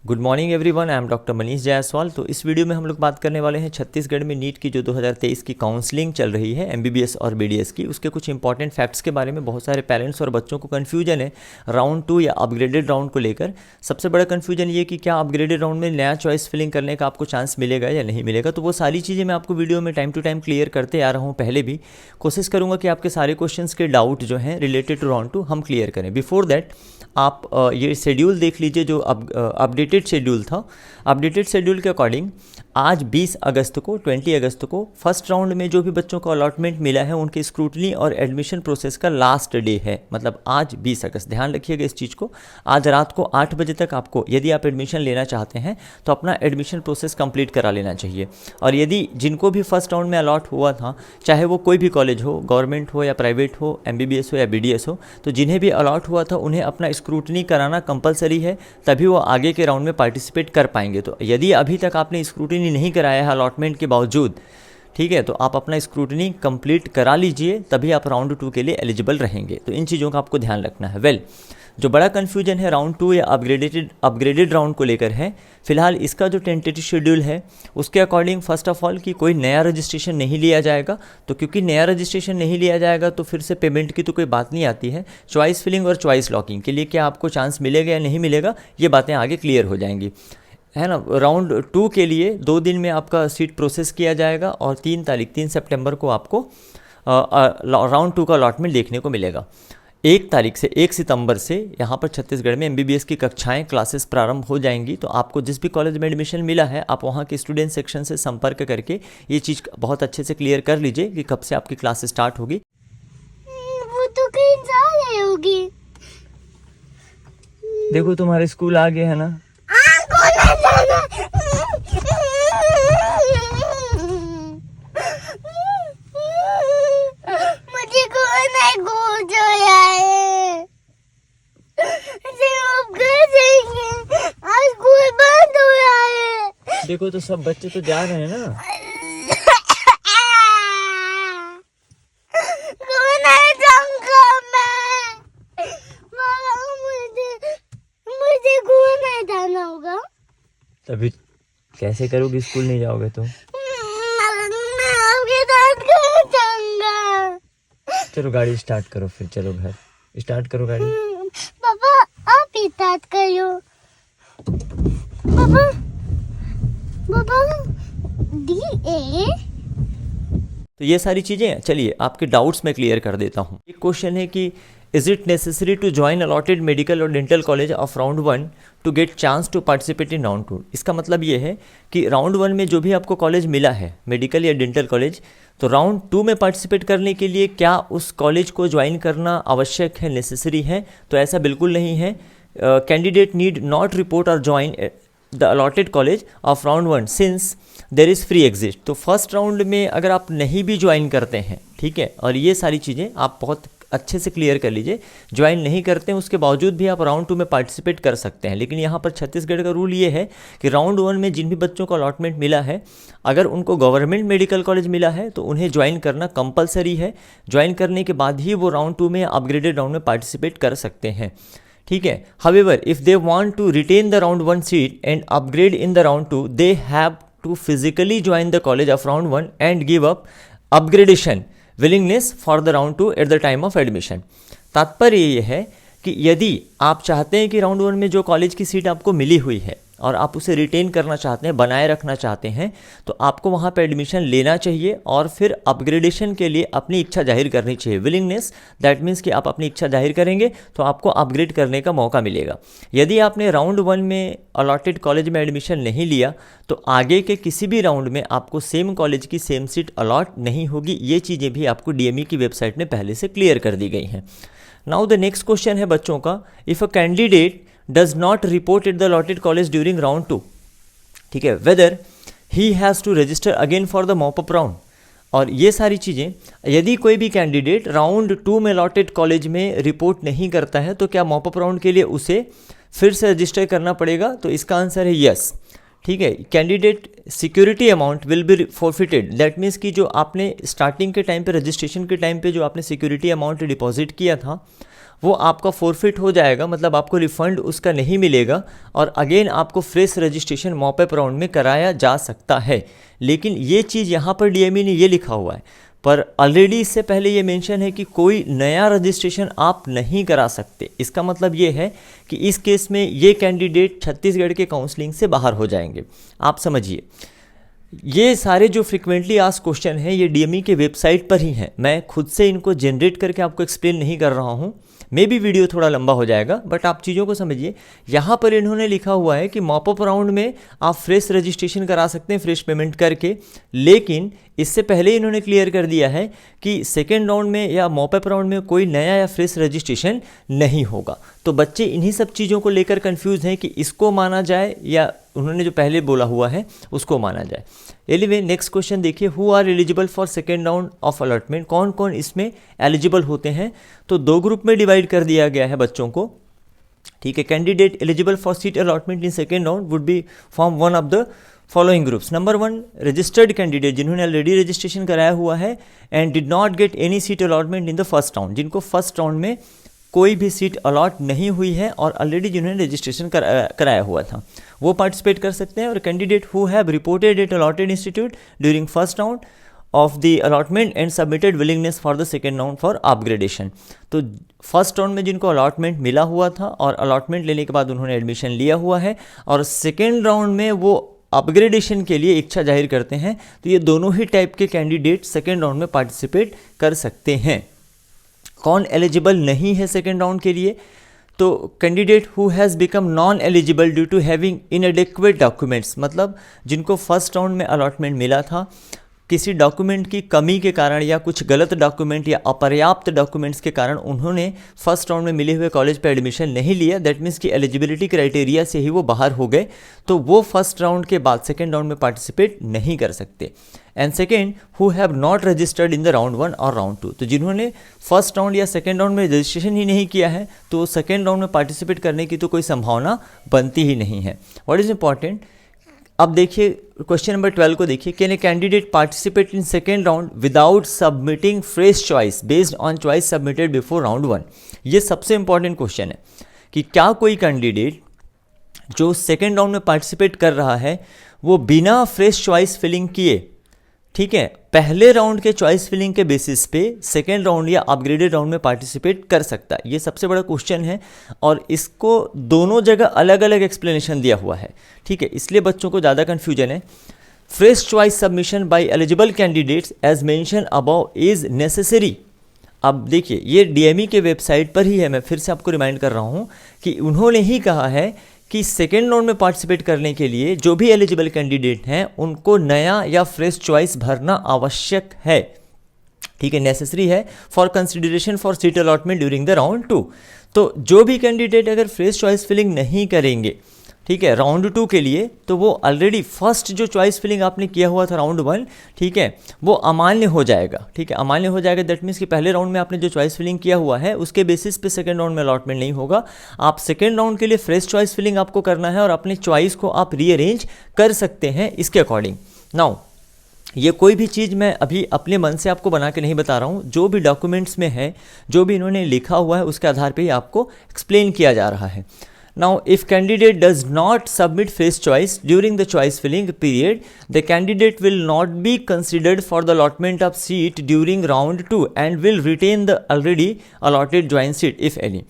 Good morning everyone, I am doctor Manish Jaiswal. तो इस video में हम लोग बात करने वाले हैं छत्तीसगढ़ में नीट की जो 2023 की काउंसलिंग चल रही है एमबीबीएस और बीडीएस की, उसके कुछ इंपॉर्टेंट फैक्ट्स के बारे में। बहुत सारे पेरेंट्स और बच्चों को कन्फ्यूजन है राउंड 2 या अपग्रेडेड राउंड को लेकर। सबसे बड़ा कन्फ्यूजन ये कि क्या अपग्रेडेड राउंड में नया चॉइस फिलिंग करने का आपको चांस मिलेगा या नहीं मिलेगा। तो वो सारी चीज़ें मैं आपको वीडियो में टाइम टू टाइम क्लियर करते आ रहा हूँ। पहले भी कोशिश करूँगा कि आपके सारे क्वेश्चंस के डाउट जो हैं रिलेटेड टू राउंड 2 हम क्लियर करें। बिफोर दैट आप ये शेड्यूल देख लीजिए जो अपडेटेड शेड्यूल था। अपडेटेड शेड्यूल के अकॉर्डिंग आज 20 अगस्त को 20 अगस्त को फर्स्ट राउंड में जो भी बच्चों को अलॉटमेंट मिला है उनके स्क्रूटनी और एडमिशन प्रोसेस का लास्ट डे है, मतलब आज 20 अगस्त। ध्यान रखिएगा इस चीज़ को। आज रात को 8 बजे तक आपको, यदि आप एडमिशन लेना चाहते हैं तो अपना एडमिशन प्रोसेस कंप्लीट करा लेना चाहिए। और यदि जिनको भी फर्स्ट राउंड में अलॉट हुआ था, चाहे वो कोई भी कॉलेज हो, गवर्नमेंट हो या प्राइवेट हो, एमबीबीएस हो या बीडीएस हो, तो जिन्हें भी अलॉट हुआ था उन्हें अपना स्क्रूटनी कराना कंपलसरी है, तभी वो आगे के राउंड में पार्टिसिपेट कर पाएंगे। तो यदि अभी तक आपने स्क्रूटनी नहीं कराया है अलॉटमेंट के बावजूद, ठीक है, तो आप अपना स्क्रूटनी कंप्लीट करा लीजिए, तभी आप राउंड 2 के लिए एलिजिबल रहेंगे। तो इन चीज़ों का आपको ध्यान रखना है। जो बड़ा कन्फ्यूजन है राउंड 2 या अपग्रेडेड राउंड को लेकर है, फिलहाल इसका जो टेंटेटिव शेड्यूल है उसके अकॉर्डिंग फर्स्ट ऑफ ऑल कि कोई नया रजिस्ट्रेशन नहीं लिया जाएगा। तो क्योंकि नया रजिस्ट्रेशन नहीं लिया जाएगा तो फिर से पेमेंट की तो कोई बात नहीं आती है। चॉइस फिलिंग और चॉइस लॉकिंग के लिए क्या आपको चांस मिलेगा या नहीं मिलेगा, ये बातें आगे क्लियर हो जाएंगी, है ना। राउंड 2 के लिए 2 दिन में आपका सीट प्रोसेस किया जाएगा और 3 सितंबर को आपको राउंड 2 का अलॉटमेंट देखने को मिलेगा। 1 सितंबर से यहाँ पर छत्तीसगढ़ में एमबीबीएस की कक्षाएं क्लासेस प्रारंभ हो जाएंगी। तो आपको जिस भी कॉलेज में एडमिशन मिला है, आप वहाँ के स्टूडेंट सेक्शन से संपर्क करके ये चीज़ बहुत अच्छे से क्लियर कर लीजिए कि कब से आपकी क्लास स्टार्ट होगी। वो तो कहीं जा रही होगी। देखो तुम्हारे स्कूल आ गए है ना। मुझे कोई नहीं घूर रहा है। अब घर जाएंगे, आज स्कूल बंद हो रहा है। देखो तो सब बच्चे तो जा रहे हैं ना। कौन है जाऊंगा मैं? मामा, मुझे घूर नहीं जाना होगा। तभी कैसे करोगे, स्कूल नहीं जाओगे तो। मैं आपके साथ घर जाऊंगा। चलो गाड़ी स्टार्ट करो, फिर चलो घर स्टार्ट करो गाड़ी। पापा आप ही स्टार्ट करो। पापा पापा डी ए। तो ये सारी चीज़ें, चलिए आपके डाउट्स मैं क्लियर कर देता हूँ। एक क्वेश्चन है कि is it necessary to join allotted medical और dental college of round 1 to get chance to participate in round 2। इसका मतलब ये है कि राउंड 1 में जो भी आपको कॉलेज मिला है, मेडिकल या डेंटल कॉलेज, तो राउंड 2 में पार्टिसिपेट करने के लिए क्या उस कॉलेज को ज्वाइन करना आवश्यक है, नेसेसरी है? तो ऐसा बिल्कुल नहीं है। कैंडिडेट नीड नॉट रिपोर्ट और join the allotted college of round 1 since there is free exit. तो फर्स्ट राउंड में अगर आप नहीं भी ज्वाइन करते हैं, ठीक है, और ये सारी चीज़ें आप बहुत अच्छे से क्लियर कर लीजिए, ज्वाइन नहीं करते हैं उसके बावजूद भी आप राउंड 2 में पार्टिसिपेट कर सकते हैं। लेकिन यहाँ पर छत्तीसगढ़ का रूल ये है कि राउंड 1 में जिन भी बच्चों को अलॉटमेंट मिला है, अगर उनको गवर्नमेंट मेडिकल कॉलेज मिला है तो उन्हें ज्वाइन करना कंपलसरी है। ज्वाइन करने के बाद ही वो राउंड 2 में या अपग्रेडेड राउंड में पार्टिसिपेट कर सकते हैं, ठीक है। However if they want to retain the round 1 seat and upgrade in the round 2, they have to physically join the college of round 1 and give up upgradation willingness for the round 2 at the time of admission. तात्पर्य ये है कि यदि आप चाहते हैं कि round 1 में जो कॉलेज की सीट आपको मिली हुई है और आप उसे रिटेन करना चाहते हैं, बनाए रखना चाहते हैं, तो आपको वहाँ पे एडमिशन लेना चाहिए और फिर अपग्रेडेशन के लिए अपनी इच्छा जाहिर करनी चाहिए। विलिंगनेस, दैट मीन्स कि आप अपनी इच्छा जाहिर करेंगे तो आपको अपग्रेड करने का मौका मिलेगा। यदि आपने राउंड 1 में अलॉटेड कॉलेज में एडमिशन नहीं लिया तो आगे के किसी भी राउंड में आपको सेम कॉलेज की सेम सीट अलॉट नहीं होगी। ये चीज़ें भी आपको डीएमई की वेबसाइट में पहले से क्लियर कर दी गई हैं। नाउ द नेक्स्ट क्वेश्चन है बच्चों का, if a candidate does not report at the allotted college during round 2, ठीक है, whether he has to register again for the mop up round। और ये सारी चीज़ें, यदि कोई भी कैंडिडेट राउंड 2 में अलॉटेड कॉलेज में रिपोर्ट नहीं करता है तो क्या मॉप अप राउंड के लिए उसे फिर से रजिस्टर करना पड़ेगा? तो इसका आंसर है यस, ठीक है। Candidate security amount will be forfeited, that means कि जो आपने स्टार्टिंग के टाइम पे, रजिस्ट्रेशन के टाइम पे जो आपने सिक्योरिटी अमाउंट डिपॉजिट किया था वो आपका फोरफिट हो जाएगा, मतलब आपको रिफंड उसका नहीं मिलेगा और अगेन आपको फ्रेश रजिस्ट्रेशन मॉपअप राउंड में कराया जा सकता है। लेकिन ये चीज़ यहाँ पर डीएमई ने ये लिखा हुआ है, पर ऑलरेडी इससे पहले ये मेंशन है कि कोई नया रजिस्ट्रेशन आप नहीं करा सकते। इसका मतलब ये है कि इस केस में ये कैंडिडेट छत्तीसगढ़ के काउंसलिंग से बाहर हो जाएंगे। आप समझिए, ये सारे जो फ्रिक्वेंटली आस्क्ड क्वेश्चन हैं ये डीएमई के वेबसाइट पर ही हैं, मैं खुद से इनको जनरेट करके आपको एक्सप्लेन नहीं कर रहा हूँ, मे बी वीडियो थोड़ा लंबा हो जाएगा, बट आप चीज़ों को समझिए। यहाँ पर इन्होंने लिखा हुआ है कि मॉपअप राउंड में आप फ्रेश रजिस्ट्रेशन करा सकते हैं फ्रेश पेमेंट करके, लेकिन इससे पहले इन्होंने क्लियर कर दिया है कि सेकेंड राउंड में या मॉपअप राउंड में कोई नया या फ्रेश रजिस्ट्रेशन नहीं होगा। तो बच्चे इन्हीं सब चीज़ों को लेकर कंफ्यूज हैं कि इसको माना जाए या उन्होंने जो पहले बोला हुआ है उसको माना जाए। एनीवे, नेक्स्ट क्वेश्चन देखिए, who are eligible for second round of allotment, कौन कौन इसमें एलिजिबल होते हैं। तो दो ग्रुप में डिवाइड कर दिया गया है बच्चों को, ठीक है। Candidate eligible for seat allotment in second round would be from one of the following groups. Number 1, registered candidate जिन्होंने ऑलरेडी रजिस्ट्रेशन कराया हुआ है and did not get any seat allotment in the first round, जिनको first round में कोई भी seat allot नहीं हुई है और ऑलरेडी जिन्होंने रजिस्ट्रेशन कराया हुआ था वो पार्टिसिपेट कर सकते हैं। और candidate who have reported at allotted institute during first round of the allotment and submitted willingness for the second round for upgradation. तो फर्स्ट राउंड में जिनको अलॉटमेंट मिला हुआ था और अलॉटमेंट लेने के बाद उन्होंने एडमिशन लिया हुआ है और सेकेंड राउंड में वो अपग्रेडेशन के लिए इच्छा जाहिर करते हैं, तो ये दोनों ही टाइप के कैंडिडेट सेकेंड राउंड में पार्टिसिपेट कर सकते हैं। कौन एलिजिबल नहीं है सेकेंड राउंड के लिए, तो candidate who has become non eligible due to having inadequate documents, मतलब जिनको फर्स्ट राउंड में अलॉटमेंट मिला था किसी डॉक्यूमेंट की कमी के कारण या कुछ गलत डॉक्यूमेंट या अपर्याप्त डॉक्यूमेंट्स के कारण उन्होंने फर्स्ट राउंड में मिले हुए कॉलेज पे एडमिशन नहीं लिया, दैट मीन्स कि एलिजिबिलिटी क्राइटेरिया से ही वो बाहर हो गए, तो वो फर्स्ट राउंड के बाद सेकेंड राउंड में पार्टिसिपेट नहीं कर सकते। And second, who have not registered in the round 1 और राउंड 2, तो जिन्होंने फर्स्ट राउंड या सेकेंड राउंड में रजिस्ट्रेशन ही नहीं किया है तो सेकेंड राउंड में पार्टिसिपेट करने की तो कोई संभावना बनती ही नहीं है। व्हाट इज इंपॉर्टेंट, अब देखिए क्वेश्चन नंबर 12 को देखिए, can a candidate participate in second round without submitting fresh choice based on choice submitted before round 1। ये सबसे इंपॉर्टेंट क्वेश्चन है कि क्या कोई कैंडिडेट जो सेकेंड राउंड में पार्टिसिपेट कर रहा है वो बिना फ्रेश चॉइस फिलिंग किए, ठीक है, पहले राउंड के चॉइस फिलिंग के बेसिस पे सेकेंड राउंड या अपग्रेडेड राउंड में पार्टिसिपेट कर सकता है। ये सबसे बड़ा क्वेश्चन है और इसको दोनों जगह अलग अलग एक्सप्लेनेशन दिया हुआ है, ठीक है, इसलिए बच्चों को ज़्यादा कन्फ्यूजन है। Fresh choice submission by eligible candidates as mentioned above is necessary. अब देखिए ये डीएमई के वेबसाइट पर ही है, मैं फिर से आपको रिमाइंड कर रहा हूँ कि उन्होंने ही कहा है कि सेकेंड राउंड में पार्टिसिपेट करने के लिए जो भी एलिजिबल कैंडिडेट हैं उनको नया या फ्रेश चॉइस भरना आवश्यक है, ठीक है, नेसेसरी है for consideration for seat allotment during the round 2। तो जो भी कैंडिडेट अगर फ्रेश चॉइस फिलिंग नहीं करेंगे, ठीक है, राउंड 2 के लिए, तो वो ऑलरेडी फर्स्ट जो चॉइस फिलिंग आपने किया हुआ था राउंड 1, ठीक है, वो अमान्य हो जाएगा, ठीक है, अमान्य हो जाएगा। दैट मीन्स कि पहले राउंड में आपने जो चॉइस फिलिंग किया हुआ है उसके बेसिस पे सेकंड राउंड में अलॉटमेंट नहीं होगा। आप सेकंड राउंड के लिए फ्रेश चॉइस फिलिंग आपको करना है और अपने चॉइस को आप रीअरेंज कर सकते हैं इसके अकॉर्डिंग। नाउ ये कोई भी चीज़ मैं अभी अपने मन से आपको बना के नहीं बता रहा हूँ, जो भी डॉक्यूमेंट्स में है, जो भी इन्होंने लिखा हुआ है उसके आधार पर ही आपको एक्सप्लेन किया जा रहा है। Now, if candidate does not submit fresh choice during the choice filling period, the candidate will not be considered for the allotment of seat during round 2 and will retain the already allotted joint seat if any.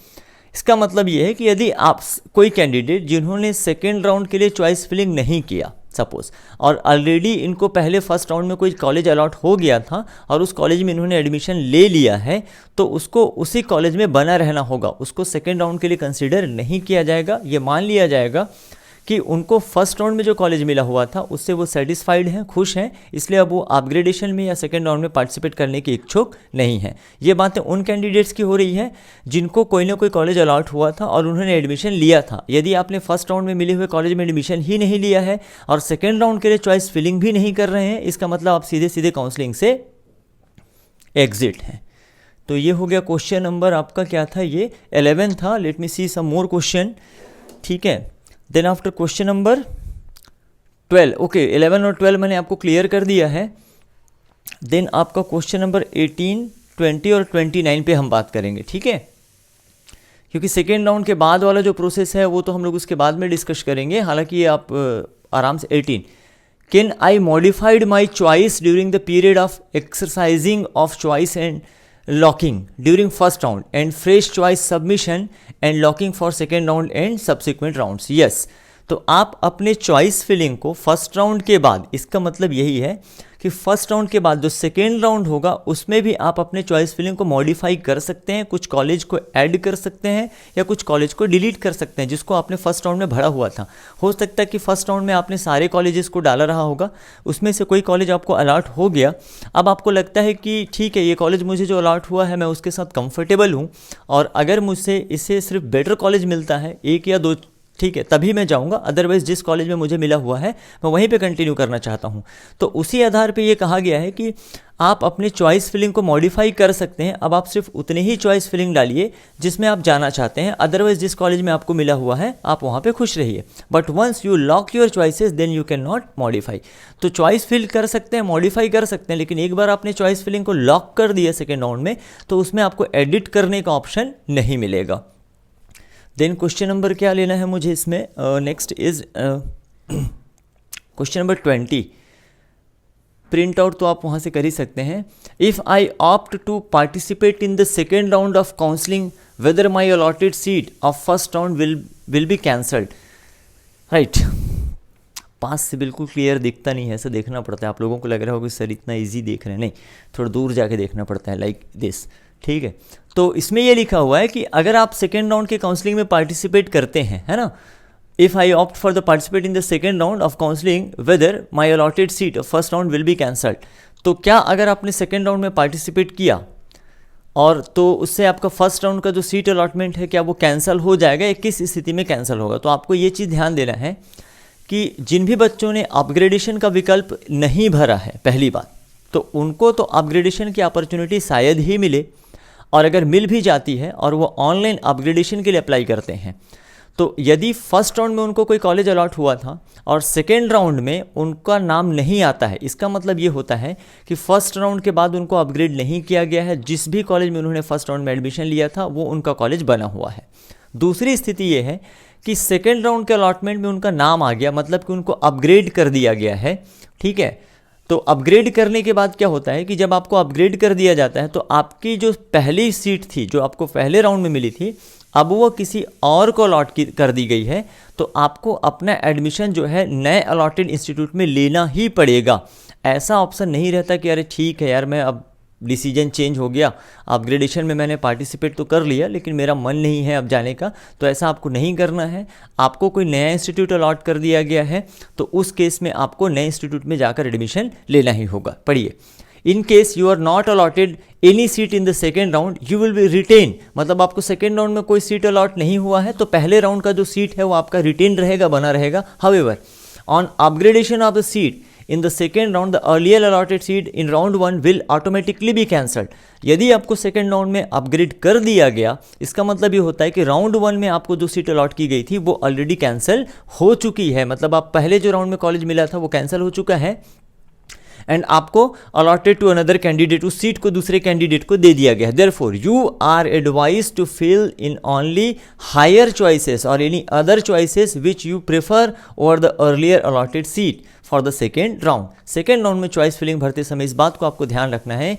इसका मतलब ये है कि यदि आप कोई candidate जिन्होंने second round के लिए चॉइस फिलिंग नहीं किया सपोज, और ऑलरेडी इनको पहले फर्स्ट राउंड में कोई कॉलेज अलॉट हो गया था और उस कॉलेज में इन्होंने एडमिशन ले लिया है, तो उसको उसी कॉलेज में बना रहना होगा, उसको सेकेंड राउंड के लिए कंसीडर नहीं किया जाएगा। ये मान लिया जाएगा कि उनको फर्स्ट राउंड में जो कॉलेज मिला हुआ था उससे वो सेटिस्फाइड हैं, खुश हैं, इसलिए अब वो अपग्रेडेशन में या सेकेंड राउंड में पार्टिसिपेट करने के इच्छुक नहीं है। ये बातें उन कैंडिडेट्स की हो रही हैं जिनको कोई ना कोई कॉलेज अलॉट हुआ था और उन्होंने एडमिशन लिया था। यदि आपने फर्स्ट राउंड में मिले हुए कॉलेज में एडमिशन ही नहीं लिया है और सेकेंड राउंड के लिए चॉइस फिलिंग भी नहीं कर रहे हैं, इसका मतलब आप सीधे सीधे काउंसलिंग से एग्जिट हैं। तो ये हो गया क्वेश्चन नंबर आपका क्या था, ये 11 था। लेट मी सी सम मोर क्वेश्चन, ठीक है। Then after question number 12, okay 11 और 12 मैंने आपको क्लियर कर दिया है। देन आपका क्वेश्चन नंबर 18, 20 और 29 पे हम बात करेंगे, ठीक है। क्योंकि सेकेंड राउंड के बाद वाला जो प्रोसेस है वो तो हम लोग उसके बाद में डिस्कस करेंगे, हालांकि ये आप आराम से 18 can I modified my choice during the period of exercising of choice and locking during first round and fresh choice submission and locking for second round and subsequent rounds. Yes, तो आप अपने choice filling को first round के बाद, इसका मतलब यही है कि फर्स्ट राउंड के बाद जो सेकेंड राउंड होगा उसमें भी आप अपने चॉइस फिलिंग को मॉडिफाई कर सकते हैं, कुछ कॉलेज को ऐड कर सकते हैं या कुछ कॉलेज को डिलीट कर सकते हैं जिसको आपने फर्स्ट राउंड में भरा हुआ था। हो सकता है कि फर्स्ट राउंड में आपने सारे कॉलेजेस को डाला रहा होगा, उसमें से कोई कॉलेज आपको अलॉट हो गया, अब आपको लगता है कि ठीक है ये कॉलेज मुझे जो अलॉट हुआ है मैं उसके साथ कंफर्टेबल हूँ, और अगर मुझसे इससे सिर्फ बेटर कॉलेज मिलता है, एक या दो, ठीक है, तभी मैं जाऊंगा, अदरवाइज जिस कॉलेज में मुझे मिला हुआ है मैं वहीं पे कंटिन्यू करना चाहता हूं। तो उसी आधार पे ये कहा गया है कि आप अपने चॉइस फिलिंग को मॉडिफाई कर सकते हैं। अब आप सिर्फ उतनी ही चॉइस फिलिंग डालिए जिसमें आप जाना चाहते हैं, अदरवाइज जिस कॉलेज में आपको मिला हुआ है आप वहाँ पे खुश रहिए। But once you lock your choices then you can not modify. तो चॉइस फिल कर सकते हैं, मॉडिफाई कर सकते हैं, लेकिन एक बार आपने चॉइस फिलिंग को लॉक कर दिया सेकेंड राउंड में तो उसमें आपको एडिट करने का ऑप्शन नहीं मिलेगा। देन क्वेश्चन नंबर क्या लेना है मुझे इसमें, next is question number 20। Print out तो आप वहाँ से कर ही सकते हैं। If I opt to participate in the second round of counselling whether my allotted seat of first round will be cancelled. Right, पास से बिल्कुल क्लियर दिखता नहीं है, ऐसा देखना पड़ता है। आप लोगों को लग रहा होगा कि सर इतना ईजी देख रहे हैं, नहीं, थोड़ा दूर जाके देखना पड़ता है, लाइक दिस, ठीक है। तो इसमें ये लिखा हुआ है कि अगर आप सेकेंड राउंड के काउंसलिंग में पार्टिसिपेट करते हैं, है ना, if I opt for the participate in the second round of counselling whether my allotted seat of first round will be cancelled. तो क्या अगर आपने सेकेंड राउंड में पार्टिसिपेट किया और तो उससे आपका फर्स्ट राउंड का जो सीट अलॉटमेंट है क्या वो कैंसिल हो जाएगा या किस स्थिति में कैंसिल होगा? तो आपको ये चीज़ ध्यान देना है कि जिन भी बच्चों ने अपग्रेडेशन का विकल्प नहीं भरा है, पहली बात तो उनको तो अपग्रेडेशन की अपॉर्चुनिटी शायद ही मिले, और अगर मिल भी जाती है और वो ऑनलाइन अपग्रेडेशन के लिए अप्लाई करते हैं, तो यदि फर्स्ट राउंड में उनको कोई कॉलेज अलॉट हुआ था और सेकेंड राउंड में उनका नाम नहीं आता है, इसका मतलब ये होता है कि फर्स्ट राउंड के बाद उनको अपग्रेड नहीं किया गया है, जिस भी कॉलेज में उन्होंने फर्स्ट राउंड में एडमिशन लिया था वो उनका कॉलेज बना हुआ है। दूसरी स्थिति ये है कि सेकेंड राउंड के अलॉटमेंट में उनका नाम आ गया, मतलब कि उनको अपग्रेड कर दिया गया है, ठीक है। तो अपग्रेड करने के बाद क्या होता है कि जब आपको अपग्रेड कर दिया जाता है तो आपकी जो पहली सीट थी जो आपको पहले राउंड में मिली थी, अब वो किसी और को अलॉट कर दी गई है, तो आपको अपना एडमिशन जो है नए अलॉटेड इंस्टीट्यूट में लेना ही पड़ेगा। ऐसा ऑप्शन नहीं रहता कि अरे ठीक है यार मैं अब डिसीजन चेंज हो गया, अपग्रेडेशन में मैंने पार्टिसिपेट तो कर लिया लेकिन मेरा मन नहीं है अब जाने का, तो ऐसा आपको नहीं करना है। आपको कोई नया इंस्टीट्यूट अलॉट कर दिया गया है तो उस केस में आपको नए इंस्टीट्यूट में जाकर एडमिशन लेना ही होगा। पढ़िए, in case you are not allotted any seat in the second round you will be retain, मतलब आपको सेकेंड राउंड में कोई सीट अलॉट नहीं हुआ है तो पहले राउंड का जो सीट है वो आपका रिटेन रहेगा, बना रहेगा। However on upgradation of the seat in the second round the earlier allotted seat in round 1 will automatically be cancelled। यदि आपको सेकेंड राउंड में अपग्रेड कर दिया गया, इसका मतलब ये होता है कि राउंड 1 में आपको जो सीट अलॉट की गई थी वो ऑलरेडी कैंसिल हो चुकी है, मतलब आप पहले जो राउंड में कॉलेज मिला था वो कैंसिल हो चुका है एंड आपको अलॉटेड टू अनदर कैंडिडेट, उस सीट को दूसरे कैंडिडेट को दे दिया गया है। Therefore you are advise to fill in only higher choices और any other choices which you prefer over the earlier allotted seat for the second round. Second round में चॉइस फिलिंग भरते समय इस बात को आपको ध्यान रखना है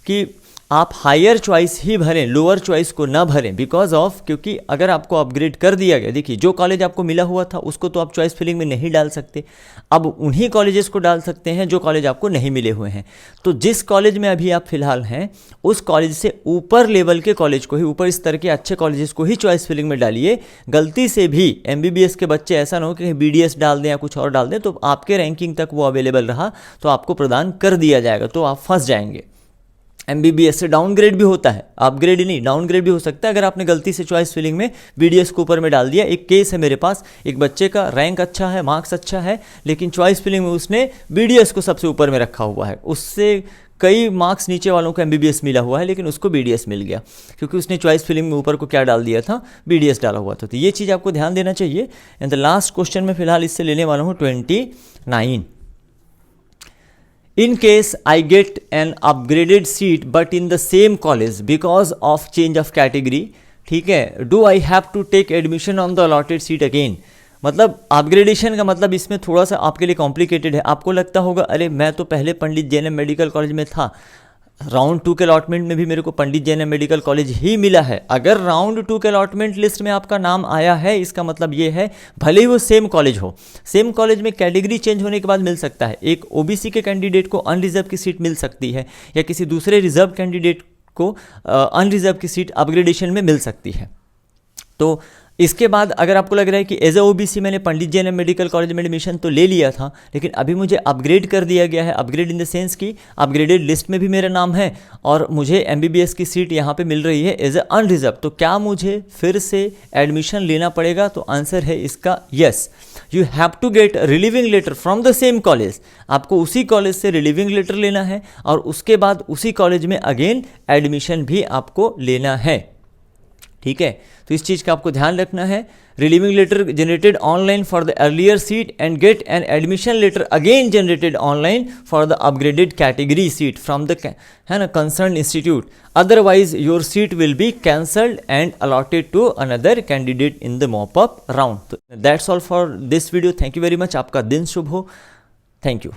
कि आप हायर चॉइस ही भरें, लोअर चॉइस को ना भरें, बिकॉज ऑफ, क्योंकि अगर आपको अपग्रेड कर दिया गया, देखिए जो कॉलेज आपको मिला हुआ था उसको तो आप चॉइस फिलिंग में नहीं डाल सकते, अब उन्हीं कॉलेजेस को डाल सकते हैं जो कॉलेज आपको नहीं मिले हुए हैं। तो जिस कॉलेज में अभी आप फिलहाल हैं उस कॉलेज से ऊपर लेवल के कॉलेज को ही, ऊपर स्तर के अच्छे कॉलेजेस को ही चॉइस फिलिंग में डालिए। गलती से भी MBBS के बच्चे ऐसा ना हो कि BDS डाल दें या कुछ और डाल दें तो आपके रैंकिंग तक वो अवेलेबल रहा तो आपको प्रदान कर दिया जाएगा, तो आप फंस जाएंगे। MBBS से डाउनग्रेड भी होता है, अपग्रेड ही नहीं डाउनग्रेड भी हो सकता है अगर आपने गलती से चॉइस फिलिंग में BDS को ऊपर में डाल दिया। एक केस है मेरे पास, एक बच्चे का रैंक अच्छा है, मार्क्स अच्छा है, लेकिन चॉइस फिलिंग में उसने BDS को सबसे ऊपर में रखा हुआ है, उससे कई मार्क्स नीचे वालों को MBBS मिला हुआ है लेकिन उसको BDS मिल गया क्योंकि उसने चॉइस फिलिंग में ऊपर को क्या डाल दिया था, BDS डाला हुआ था। तो ये चीज़ आपको ध्यान देना चाहिए। एंड द लास्ट क्वेश्चन में फिलहाल इससे लेने वाला हूँ 29। In case I get an upgraded seat but in the same college because of change of category, ठीक है, do I have to take admission on the allotted seat again, मतलब upgradation का मतलब इसमें थोड़ा सा आपके लिए कॉम्प्लिकेटेड है। आपको लगता होगा अरे मैं तो पहले पंडित जैन मेडिकल कॉलेज में था, राउंड 2 के अलॉटमेंट में भी मेरे को पंडित जैन मेडिकल कॉलेज ही मिला है। अगर राउंड 2 के अलॉटमेंट लिस्ट में आपका नाम आया है, इसका मतलब ये है भले ही वो सेम कॉलेज हो, सेम कॉलेज में कैटेगरी चेंज होने के बाद मिल सकता है। एक ओबीसी के कैंडिडेट को अनरिजर्व की सीट मिल सकती है, या किसी दूसरे रिजर्व कैंडिडेट को अनरिजर्व की सीट अपग्रेडेशन में मिल सकती है। तो इसके बाद अगर आपको लग रहा है कि एज ए ओबीसी मैंने पंडित जैन मेडिकल कॉलेज में एडमिशन तो ले लिया था, लेकिन अभी मुझे अपग्रेड कर दिया गया है, अपग्रेड इन द सेंस कि अपग्रेडेड लिस्ट में भी मेरा नाम है और मुझे एमबीबीएस की सीट यहाँ पे मिल रही है एज ए अनरिजर्व, तो क्या मुझे फिर से एडमिशन लेना पड़ेगा? तो आंसर है इसका yes, you have to get relieving letter from the same college. आपको उसी कॉलेज से रिलीविंग लेटर लेना है और उसके बाद उसी कॉलेज में अगेन एडमिशन भी आपको लेना है। ठीक है, तो इस चीज़ का आपको ध्यान रखना है। Relieving letter generated online for the earlier seat and get an admission letter again generated online for the upgraded category seat from the है ना concern institute, otherwise your seat will be cancelled and allotted to another candidate in the mop up round. That's all for this video. Thank you very much. आपका दिन शुभ हो। Thank you.